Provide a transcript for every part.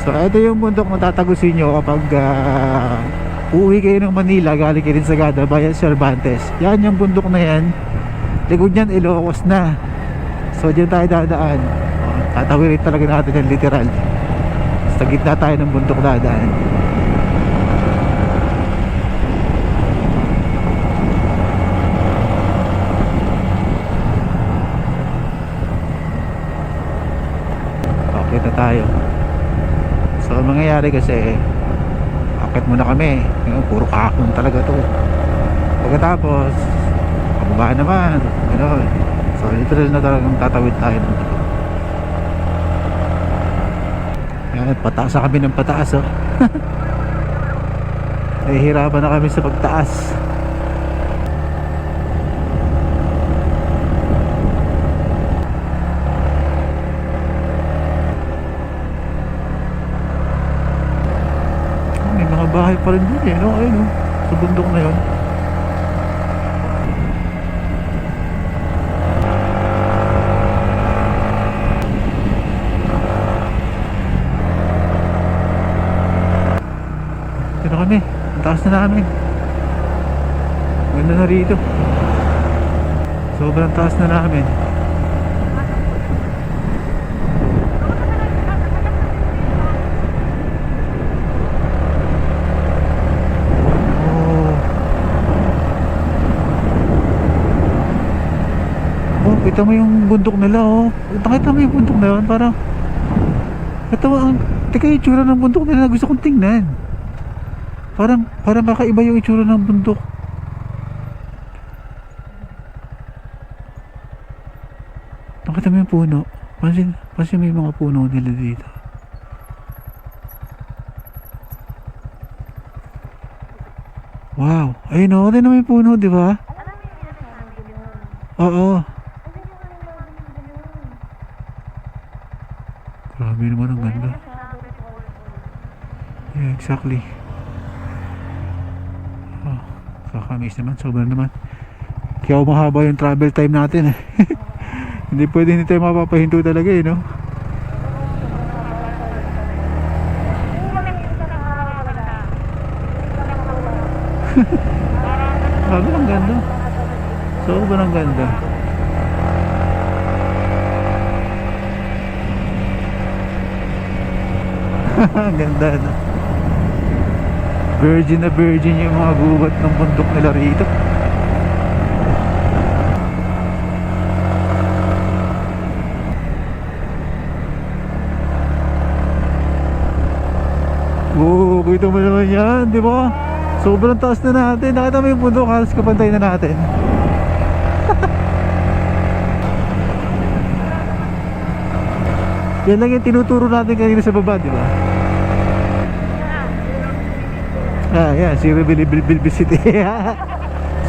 So ito yung bundok na tatagusin nyo kapag uuwi kayo ng Manila galing kayo din sa Sagada via Cervantes. Yan yung bundok na yan. Likod nyan Ilocos na. So dyan tayo dadaan. Tatawirin talaga natin yan literal. Sa gitna tayo ng bundok dadaan. Okay na tayo. So ang mangyayari kasi akit muna kami. Yung puro kakon talaga to. Pagkatapos pababa naman gano'n. So literal na talagang tatawid tayo ng dito. Yan, pataas na kami ng pataas oh. Nahihirapan na kami sa pagtaas. May mga bahay pa rin dun eh, no? Ayun oh, sa bundok na yun. Ito kami, ang taas na namin. Ganda na rito. Sobrang taas na namin. Oh, kita mo yung bundok nila oh. Nakita mo yung bundok na yun, parang ito ang teka yung itsura ng bundok nila na gusto kong tingnan. Parang kakaiba yung itsura ng bundok. Nakita mo yung puno. Pansin mo yung mga puno nila dito. Wow, ayun o, tingnan mo yung puno, di ba? Oo. Grabe naman ang ganda. Yeah, exactly. Kakamiss naman, sobrang naman. Kaya mahaba yung travel time natin eh. Hindi pwede hindi tayo mapapahinto talaga eh, no? Sobrang ganda. Sobrang ganda. Ganda na. Virgin na virgin yung mga gubat ng bundok nila rito. Oo, kita mo naman yan, di ba? Sobrang taas na natin. Nakita mo yung bundok, halos kapantay na natin. Yan lang yung tinuturo natin kanina sa baba, di ba? Ah, yeah, Zero Bilibilicity.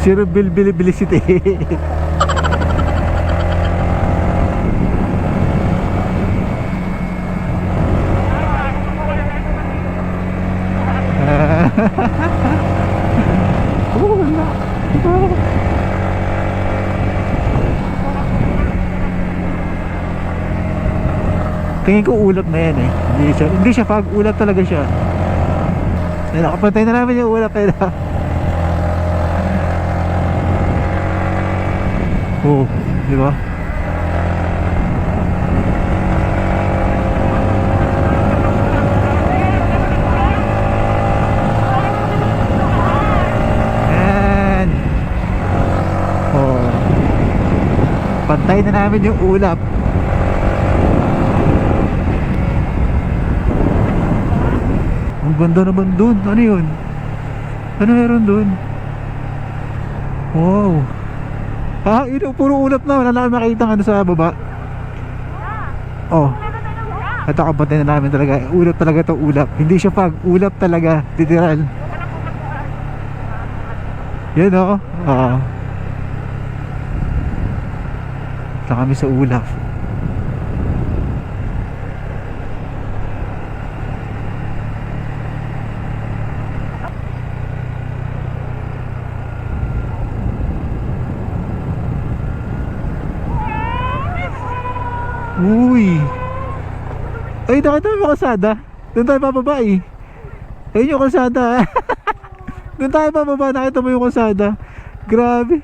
Zero Bilibilicity. Tingin ko ulap na yan eh. Hindi siya fog, ulap talaga siya. Nakapantay na namin yung ulap eh. Oh, di ba? Yan. Oh. Pantay na namin yung ulap. Ang ganda naman dun. Ano yun? Ano meron dun? Wow. Ah, yun, puro ulap na. Wala na kami makita ano sa baba. Oh. Ito kapatid na namin talaga. Ulap talaga to, ulap. Hindi siya fog. Ulap talaga. Literal. Yan o. Oo. Ito kami sa ulap. Uy. Ay, nakita mo yung kalsada? Doon tayo bababa eh. Ayun yung kalsada. Doon tayo bababa. Nakita mo yung kalsada. Grabe.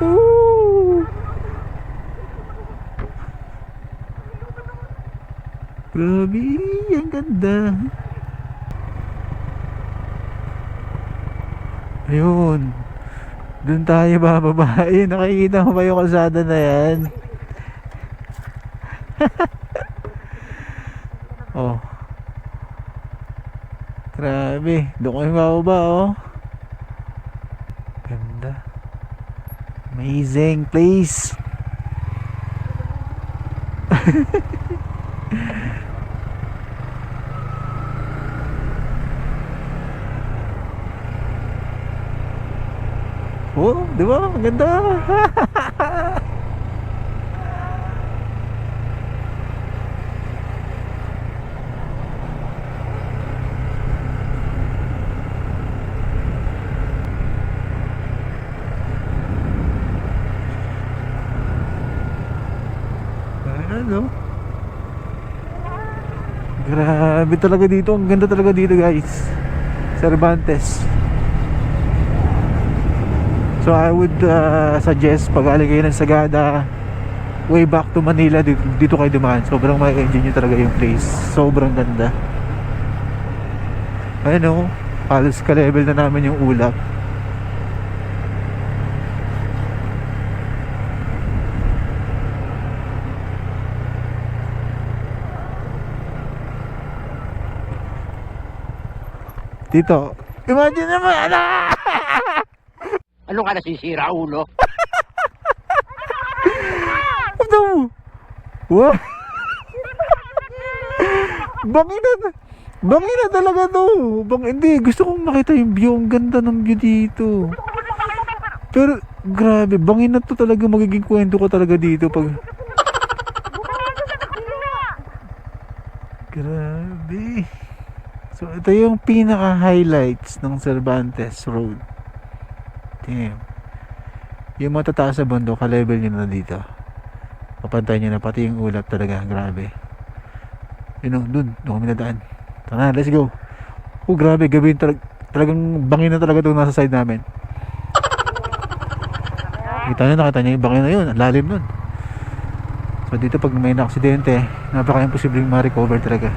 Ooh. Grabe. Ang ganda. Ayun. Doon tayo bababa. Ayun, nakikita mo ba yung kalsada na yan? Oh. Grabe. Doon kami bababa oh. Ganda. Amazing place. Oh, di ba? Ang ganda. Ano? Grabe talaga dito. Ang ganda talaga dito, guys. Cervantes. So I would suggest pag galing kayo ng Sagada way back to Manila, dito kayo dumaan. Sobrang may enjoy nyo talaga yung place. Sobrang ganda. Ayun o, halos ka-level na namin yung ulap. Dito, imagine naman, ano? Ano ka nasisira, ulo? Ano? Wow! Bangina talaga to. Hindi, gusto kong makita yung view. Ang ganda ng view dito. Pero, grabe, bangina to talaga. Magiging kwento ko talaga dito pag... Grabe. So, ito yung pinaka-highlights ng Cervantes Road. Damn. Yung matataas sa bundok, ka-level nyo na dito. Papantay nyo na, pati yung ulap talaga. Grabe. Yun o, dun kami nadaan. Tara, let's go. Oh, grabe, gabi talagang bangin na talaga itong nasa side namin. Nakita nyo yung bangin na yun. Ang lalim nun. So dito pag may na-aksidente, napaka-imposibleng ma-recover talaga.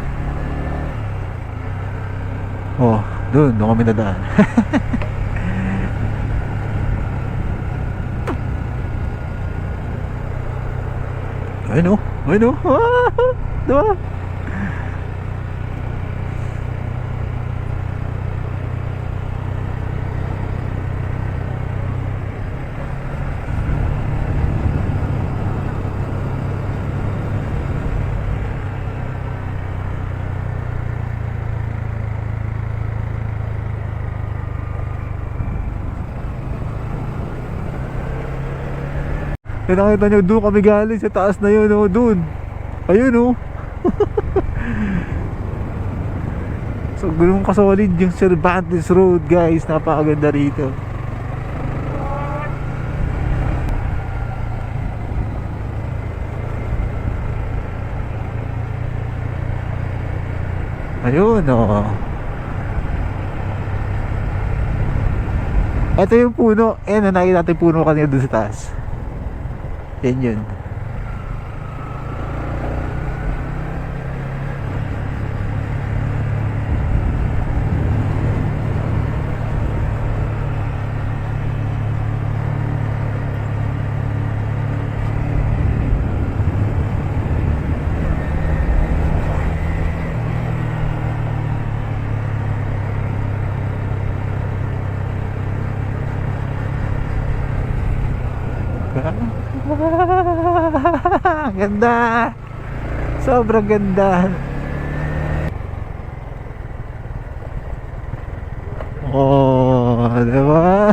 Oh, dun kami nadaan. Ayun o. Diba? Nakita nyo, doon kami galing sa taas na yun, oh, doon. Ayun, oh. So, ganun kasolid yung Cervantes Road, guys. Napakaganda rito. Ayun, oh. Ito yung puno. Ayan, nakita natin puno kanina doon sa taas. Yan yun. Ganda. Sobrang ganda. Oh, diba?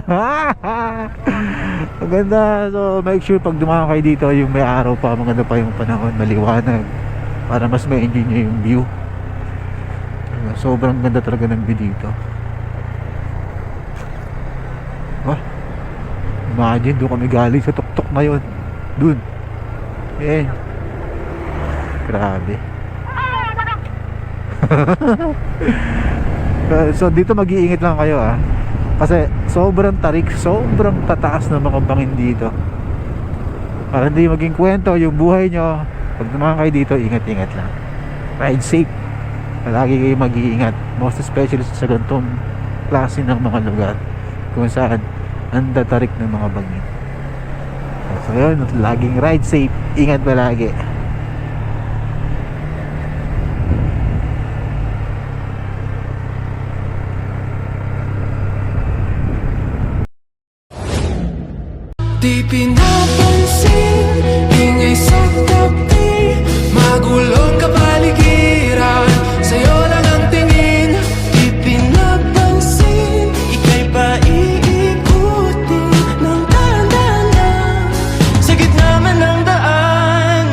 Maganda. So make sure pag dumaan kayo dito, yung may araw pa, maganda pa yung panahon, maliwanag, para mas ma-enjoy nyo yung view. Sobrang ganda talaga ng view dito. Imagine, doon kami galing sa tuktok na yun. Dun. Eh. Grabe. So dito mag-iingat lang kayo ah. Kasi sobrang tarik, sobrang tataas ng mga bangin dito. Para hindi maging kwento yung buhay nyo. Pag naman kayo dito, ingat-ingat lang. Ride safe. Palagi kayo mag-iingat. Most especially sa ganitong klase ng mga lugar kung saan ang tatarik ng mga bangin. So yun, laging ride safe. Ingat palagi. Di pinapansin, ingay sa tabi, magulong kapaligiran, sa'yo lang ang tingin. Di pinapansin, ika'y paiikutin ng dahan-dahan lang, sa gitna man ng daan.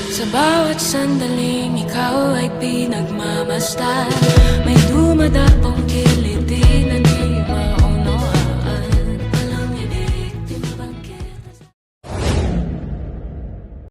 Sa bawat sandaling ikaw ay pinagmamasdan, may